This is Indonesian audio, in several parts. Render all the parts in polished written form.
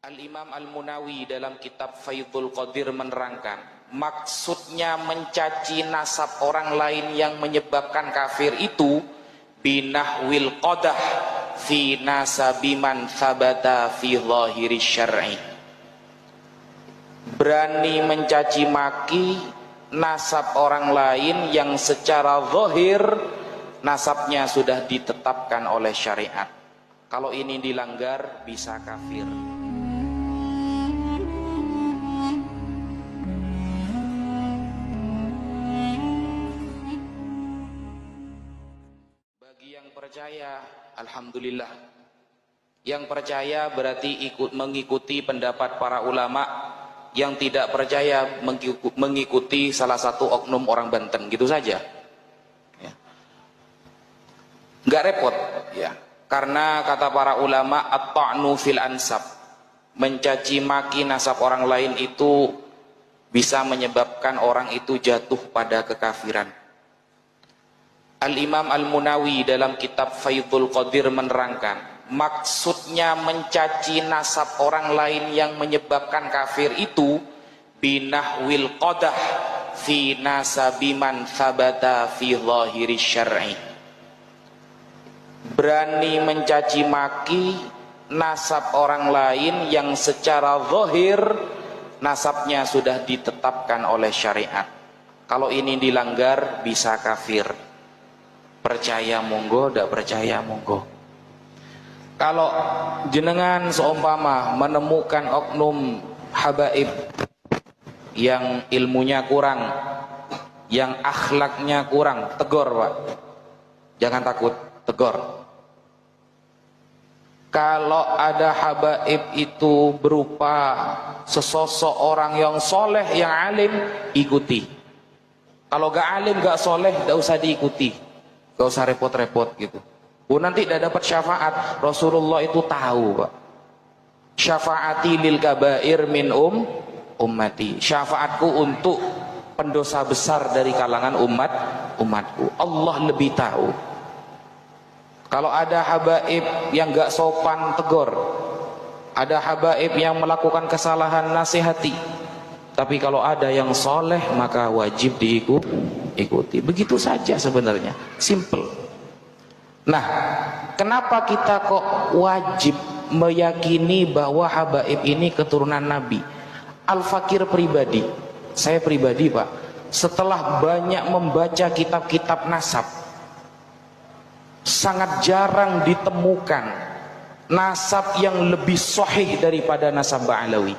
Al-Imam Al-Munawi dalam kitab Faidul Qadir menerangkan, maksudnya mencaci nasab orang lain yang menyebabkan kafir itu binahwil qadah fi nasabiman thabata fi zahiri syar'i. Berani mencaci maki nasab orang lain yang secara zahir nasabnya sudah ditetapkan oleh syariat. Kalau ini dilanggar bisa kafir. Bagi yang percaya, alhamdulillah. Yang percaya berarti mengikuti pendapat para ulama. Yang tidak percaya mengikuti salah satu oknum orang Banten, gitu saja. Ya. Nggak repot, ya. Karena kata para ulama, at-ta'nu fil ansab, mencaci maki nasab orang lain itu bisa menyebabkan orang itu jatuh pada kekafiran. Al-Imam Al-Munawi dalam kitab Faidul Qadir menerangkan, maksudnya mencaci nasab orang lain yang menyebabkan kafir itu binahwil qadah fi nasabiman thabata fi zahiri syar'i. Berani mencaci maki nasab orang lain yang secara zahir nasabnya sudah ditetapkan oleh syariat. Kalau ini dilanggar bisa kafir. Percaya monggo, tidak percaya monggo. Kalau jenengan seumpama menemukan oknum habaib yang ilmunya kurang, yang akhlaknya kurang, tegur Pak. Jangan takut, tegur. Kalau ada habaib itu berupa sesosok orang yang soleh, yang alim, ikuti. Kalau gak alim, gak soleh, gak usah diikuti. Gak usah repot-repot gitu. Nanti tidak dapat syafaat. Rasulullah itu tahu Pak. Syafaati lil kabair min ummati. Syafaatku untuk pendosa besar dari kalangan umatku. Allah lebih tahu. Kalau ada habaib yang gak sopan, tegur. Ada habaib yang melakukan kesalahan, nasihati. Tapi kalau ada yang soleh, maka wajib diikuti. Begitu saja sebenarnya. Simple. Nah, kenapa kita kok wajib meyakini bahwa habaib ini keturunan Nabi? Al-Fakir pribadi, saya pribadi Pak, setelah banyak membaca kitab-kitab nasab, sangat jarang ditemukan nasab yang lebih sahih daripada nasab Ba'alawi.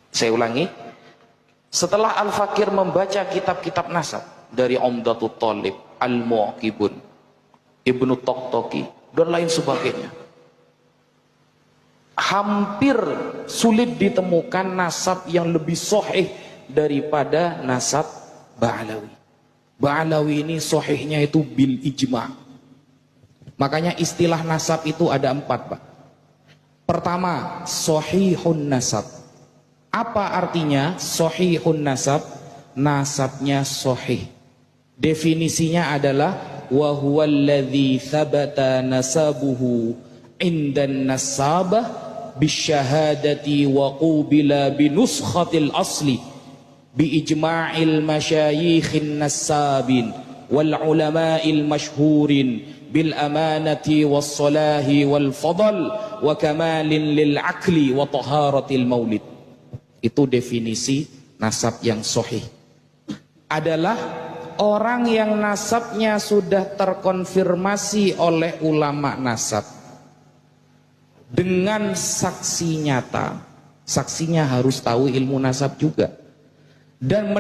Saya ulangi, setelah Al-Fakir membaca kitab-kitab nasab dari Umdatul Thalib, Al-Mu'aqibun, Ibnu Taqtaqi, dan lain sebagainya, hampir sulit ditemukan nasab yang lebih sahih daripada nasab Ba'alawi. Ba'alawi ini sahihnya itu bil ijma'. Makanya istilah nasab itu ada 4 Pak. Pertama, sahihun nasab. Apa artinya sahihun nasab? Nasabnya sahih. Definisinya adalah wa huwa alladhi thabata nasabuhu indan nasabah bisyahadati wa qubila binuskhatil asli bi ijma'il masyayikhin nasabin wal ulama'il mashhurin bil amanati was salahi wal fadl wa kamalin lil akli wa taharatil maulid. Itu definisi nasab yang sahih. Adalah orang yang nasabnya sudah terkonfirmasi oleh ulama nasab dengan saksi nyata. Saksinya harus tahu ilmu nasab juga, dan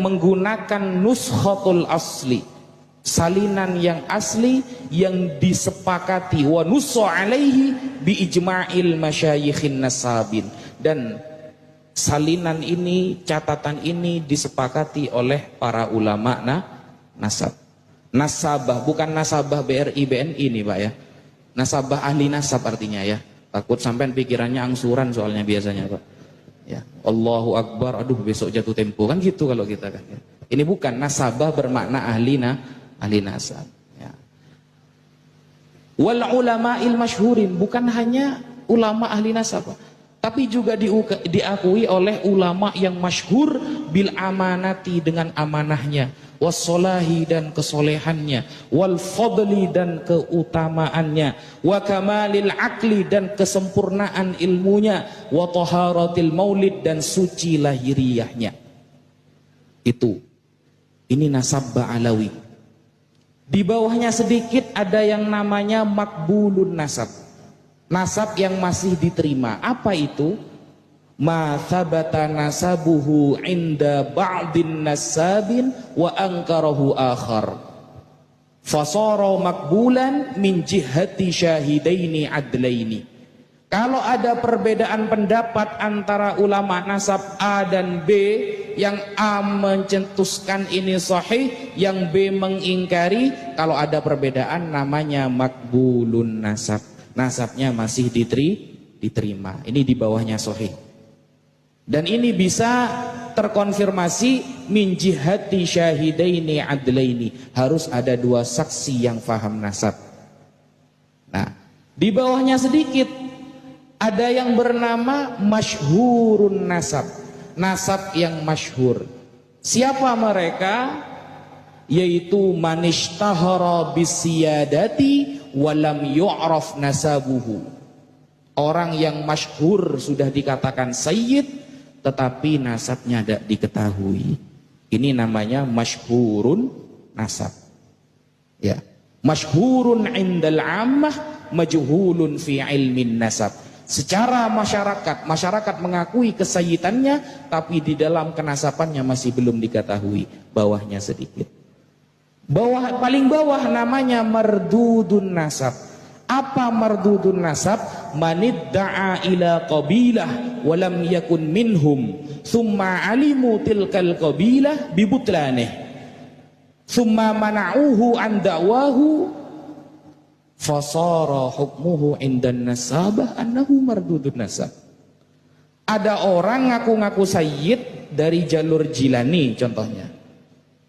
menggunakan nuskhatul asli, salinan yang asli yang disepakati, wa nussa alaihi bi ijma'il masyayikhin nasabin, dan salinan ini, catatan ini disepakati oleh para ulama nasab. Nasabah, bukan nasabah BRI BNI ini Pak ya. Nasabah ahli nasab artinya ya. Takut sampai pikirannya angsuran soalnya biasanya Pak. Ya, Allahu Akbar, aduh besok jatuh tempo kan gitu kalau kita kan. Ya. Ini bukan nasabah bermakna ahli nasab. Ya. Wal ulama'il masyhurin, bukan hanya ulama ahli nasab, tapi juga diakui oleh ulama yang masyhur bil amanati dengan amanahnya, wassolahi dan kesolehannya, wal fadli dan keutamaannya, wa kamalil akli dan kesempurnaan ilmunya, wa taharatil maulid dan suci lahiriahnya. Ini nasab Ba'alawi. Di bawahnya sedikit ada yang namanya makbulun nasab, nasab yang masih diterima. Apa itu? Ma thabata nasabuhu inda ba'din nasabin wa ankarahu akhar fasara makbulan min jihati syahidaini adlaini. Kalau ada perbedaan pendapat antara ulama nasab A dan B, yang A mencetuskan ini sahih, yang B mengingkari, kalau ada perbedaan namanya makbulun nasab, nasabnya masih diterima. Ini di bawahnya sahih. Dan ini bisa terkonfirmasi min jihati syahidaini adlaini, harus ada dua saksi yang faham nasab. Nah, di bawahnya sedikit ada yang bernama masyhurun nasab, nasab yang masyhur. Siapa mereka? Yaitu manishtahara bisiyadati walam yu'raf nasabuhu, orang yang masyhur sudah dikatakan sayyid tetapi nasabnya tidak diketahui. Ini namanya masyhurun nasab. Ya, masyhurun indal ammah, majhulun fi ilmin nasab. Secara masyarakat mengakui kesayyidannya, tapi di dalam kenasabannya masih belum diketahui. Bawahnya sedikit. Paling bawah namanya mardudun nasab. Apa mardudun nasab? Manidda'a ila qabilah walam yakun minhum thumma alimu tilkal qabilah bibutlanih thumma mana'uhu an da'wahu fasara hukmuhu indan nasabah annahu mardudun nasab. Ada orang ngaku-ngaku sayyid dari jalur Jilani contohnya.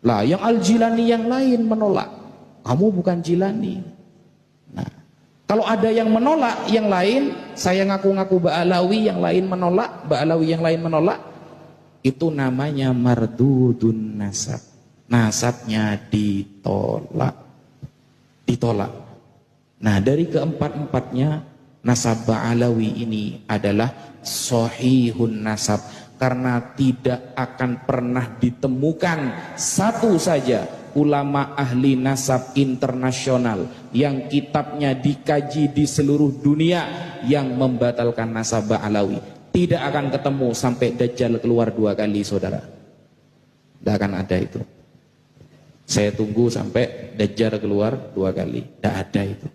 Lah yang Al-Jilani yang lain menolak, kamu bukan Jilani. Nah, kalau ada yang menolak yang lain, saya ngaku-ngaku Ba'alawi, yang lain menolak, Ba'alawi yang lain menolak, itu namanya mardudun nasab. Nasabnya ditolak. Nah, dari keempat-empatnya nasab Ba'alawi ini adalah sahihun nasab, karena tidak akan pernah ditemukan satu saja ulama ahli nasab internasional yang kitabnya dikaji di seluruh dunia yang membatalkan nasab Ba'alawi. Tidak akan ketemu sampai Dajjal keluar 2 kali, saudara. Tidak akan ada itu. Saya tunggu sampai Dajjal keluar 2 kali. Tidak ada itu.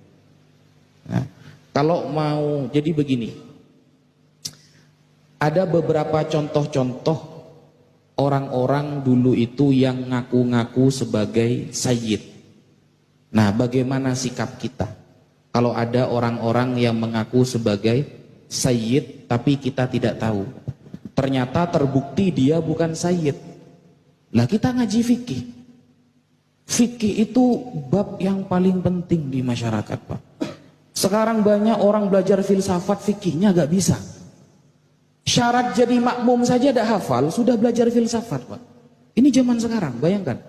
Nah, kalau mau, jadi begini, ada beberapa contoh-contoh orang-orang dulu itu yang ngaku-ngaku sebagai sayyid. Nah, bagaimana sikap kita kalau ada orang-orang yang mengaku sebagai sayyid tapi kita tidak tahu, ternyata terbukti dia bukan sayyid. Lah, kita ngaji fikih. Fikih itu bab yang paling penting di masyarakat, Pak. Sekarang banyak orang belajar filsafat, fikihnya gak bisa. Syarat jadi makmum saja tidak hafal, sudah belajar filsafat, Pak. Ini zaman sekarang, bayangkan.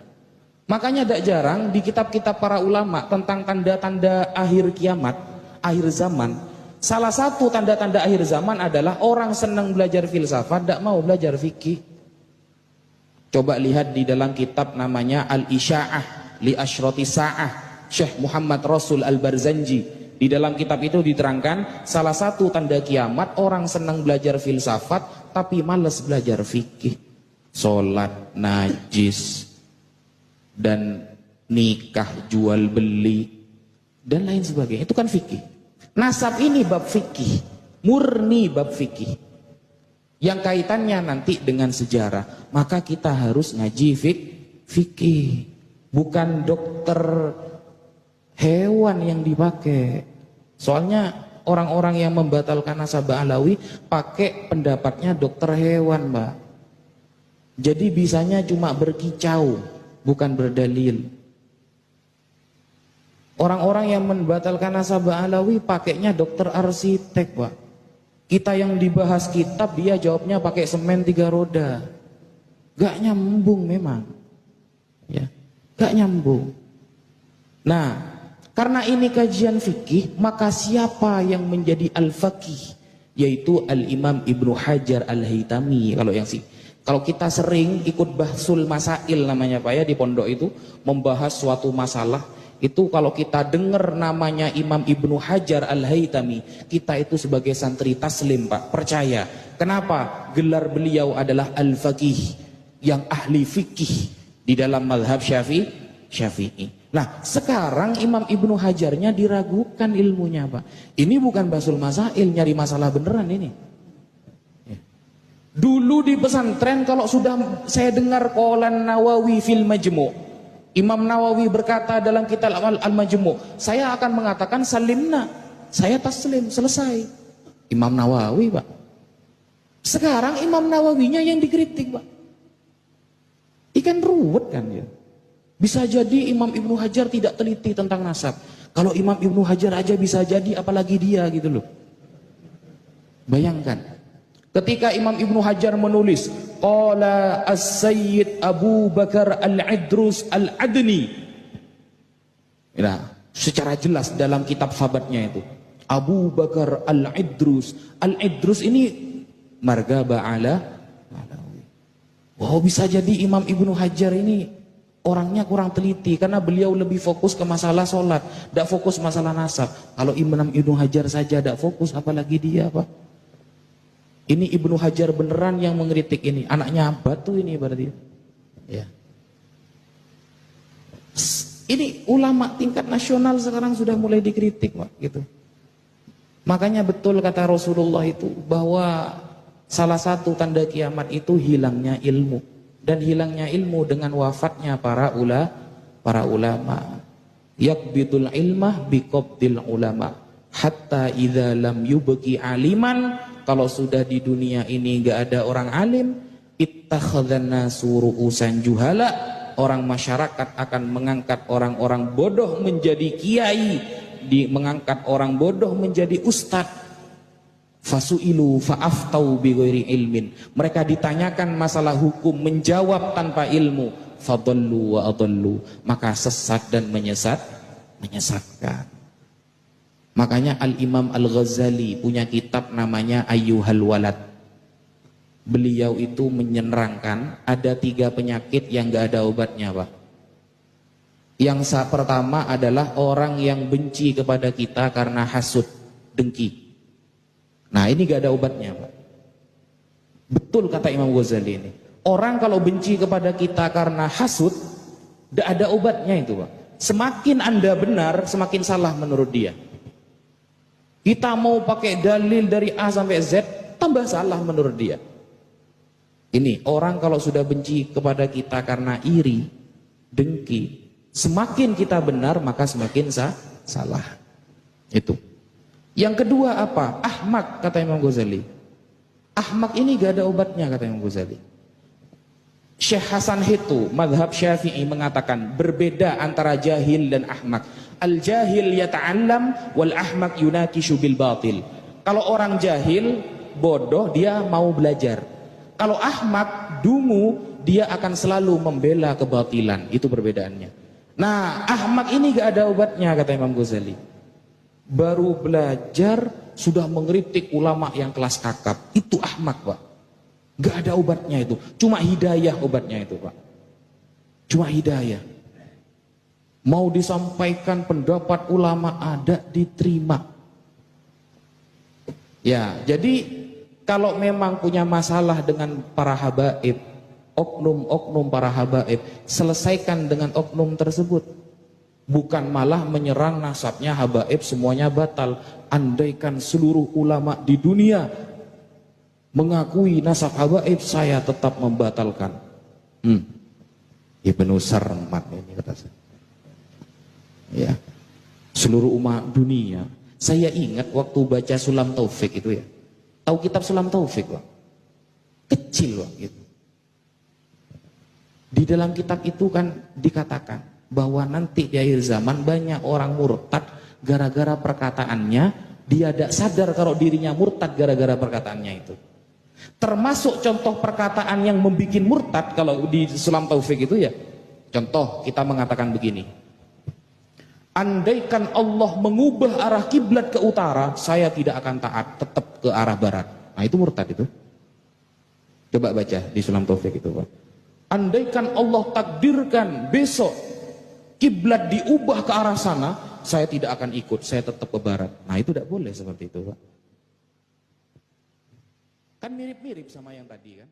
Makanya tidak jarang di kitab-kitab para ulama tentang tanda-tanda akhir kiamat, akhir zaman. Salah satu tanda-tanda akhir zaman adalah orang senang belajar filsafat, tidak mau belajar fikih. Coba lihat di dalam kitab namanya Al-Isya'ah li Ashrati Sa'ah, Syekh Muhammad Rasul Al-Barzanji. Di dalam kitab itu diterangkan salah satu tanda kiamat orang senang belajar filsafat tapi malas belajar fikih. Sholat najis dan nikah jual beli dan lain sebagainya, itu kan fikih. Nasab ini bab fikih, murni bab fikih yang kaitannya nanti dengan sejarah. Maka kita harus ngaji fikih, bukan dokter hewan yang dipakai. Soalnya orang-orang yang membatalkan nasab Ba'alawi pakai pendapatnya dokter hewan, Mbak. Jadi bisanya cuma berkicau, bukan berdalil. Orang-orang yang membatalkan nasab Ba'alawi pakainya dokter arsitek, Pak. Kita yang dibahas kitab, dia jawabnya pakai semen 3 roda. Gak nyambung memang. Ya, gak nyambung. Nah, karena ini kajian fikih, maka siapa yang menjadi al-faqih? Yaitu al-Imam Ibnu Hajar al-Haytami. Kalau kita sering ikut bahsul masail namanya Pak ya, di pondok itu membahas suatu masalah, itu kalau kita dengar namanya Imam Ibnu Hajar al-Haytami, kita itu sebagai santri taslim Pak, percaya. Kenapa? Gelar beliau adalah al-faqih, yang ahli fikih di dalam mazhab Syafi'i. Nah, sekarang Imam Ibnu Hajarnya diragukan ilmunya Pak. Ini bukan bahsul masail, nyari masalah beneran ini. Dulu di pesantren kalau sudah saya dengar qalan Nawawi fil Majmu', Imam Nawawi berkata dalam kitab Al-Majmu', saya akan mengatakan salimna, saya taslim, selesai. Imam Nawawi Pak. Sekarang Imam Nawawinya yang dikritik Pak. Ikan ruwet kan ya. Bisa jadi Imam Ibnu Hajar tidak teliti tentang nasab. Kalau Imam Ibnu Hajar aja bisa jadi, apalagi dia gitu loh. Bayangkan, ketika Imam Ibnu Hajar menulis qala as-sayyid Abu Bakar al-Idrus al-Adni, nah, secara jelas dalam kitab sahabatnya itu Abu Bakar al-Idrus ini marga ba'ala. Wow, bisa jadi Imam Ibnu Hajar ini orangnya kurang teliti karena beliau lebih fokus ke masalah sholat, tidak fokus masalah nasab. Kalau Imam Ibnu Hajar saja tidak fokus, apalagi dia Pak. Ini Ibnu Hajar beneran yang mengkritik ini, anaknya batu ini berarti. Ya. Ini ulama tingkat nasional sekarang sudah mulai dikritik Pak, gitu. Makanya betul kata Rasulullah itu bahwa salah satu tanda kiamat itu hilangnya ilmu. Dan hilangnya ilmu dengan wafatnya para ulama. Yakbidul ilmah biqabdil ulama. Hatta idza lam yubqi aliman, kalau sudah di dunia ini enggak ada orang alim, ittakhadhan nasu ru'usan juhala, orang masyarakat akan mengangkat orang-orang bodoh menjadi kiai, mengangkat orang bodoh menjadi ustadz. Fasu'ilu fa'aftau bighairi ilmin, mereka ditanyakan masalah hukum menjawab tanpa ilmu, fadallu wa adallu, maka sesat dan menyesatkan. Makanya Al-Imam Al-Ghazali punya kitab namanya Ayyuhal Walad. Beliau itu menerangkan ada 3 penyakit yang gak ada obatnya Pak. Yang pertama adalah orang yang benci kepada kita karena hasud, dengki. Nah ini gak ada obatnya Pak. Betul kata Imam Ghazali ini. Orang kalau benci kepada kita karena hasud, gak ada obatnya itu Pak. Semakin Anda benar, semakin salah menurut dia. Kita mau pakai dalil dari A sampai Z, tambah salah menurut dia. Ini orang kalau sudah benci kepada kita karena iri, dengki, semakin kita benar maka semakin salah. Itu. Yang kedua apa? Ahmak, kata Imam Ghazali. Ahmak ini gak ada obatnya, kata Imam Ghazali. Syekh Hasan Hitu, madhab Syafi'i, mengatakan berbeda antara jahil dan ahmak. Al-jahil yata'allam wal ahmak yunakishu bil batil. Kalau orang jahil, bodoh, dia mau belajar. Kalau ahmak, dungu, dia akan selalu membela kebatilan. Itu perbedaannya. Nah, ahmak ini gak ada obatnya, kata Imam Ghazali. Baru belajar sudah mengkritik ulama yang kelas kakap, itu ahmak Pak. Gak ada obatnya itu, cuma hidayah obatnya itu Pak. Cuma hidayah. Mau disampaikan pendapat ulama ada, diterima. Ya, jadi kalau memang punya masalah dengan para habaib, oknum-oknum para habaib, selesaikan dengan oknum tersebut. Bukan malah menyerang nasabnya habaib semuanya batal. Andaikan seluruh ulama di dunia mengakui nasab habaib, saya tetap membatalkan. Ibnu Sarmat ini kata saya. Ya, seluruh umat dunia. Saya ingat waktu baca Sulam Taufik itu ya. Tahu kitab Sulam Taufik Pak? Kecil Pak gitu. Di dalam kitab itu kan dikatakan bahwa nanti di akhir zaman banyak orang murtad gara-gara perkataannya Dia tidak sadar kalau dirinya murtad gara-gara perkataannya itu. Termasuk contoh perkataan yang membuat murtad kalau di Sulam Taufik itu ya. Contoh kita mengatakan begini. Andaikan Allah mengubah arah kiblat ke utara, saya tidak akan taat, tetap ke arah barat. Nah itu murtad itu. Coba baca di Sulam Taufik itu, Pak. Andaikan Allah takdirkan besok kiblat diubah ke arah sana, saya tidak akan ikut, saya tetap ke barat. Nah itu tidak boleh seperti itu, Pak. Kan mirip-mirip sama yang tadi kan.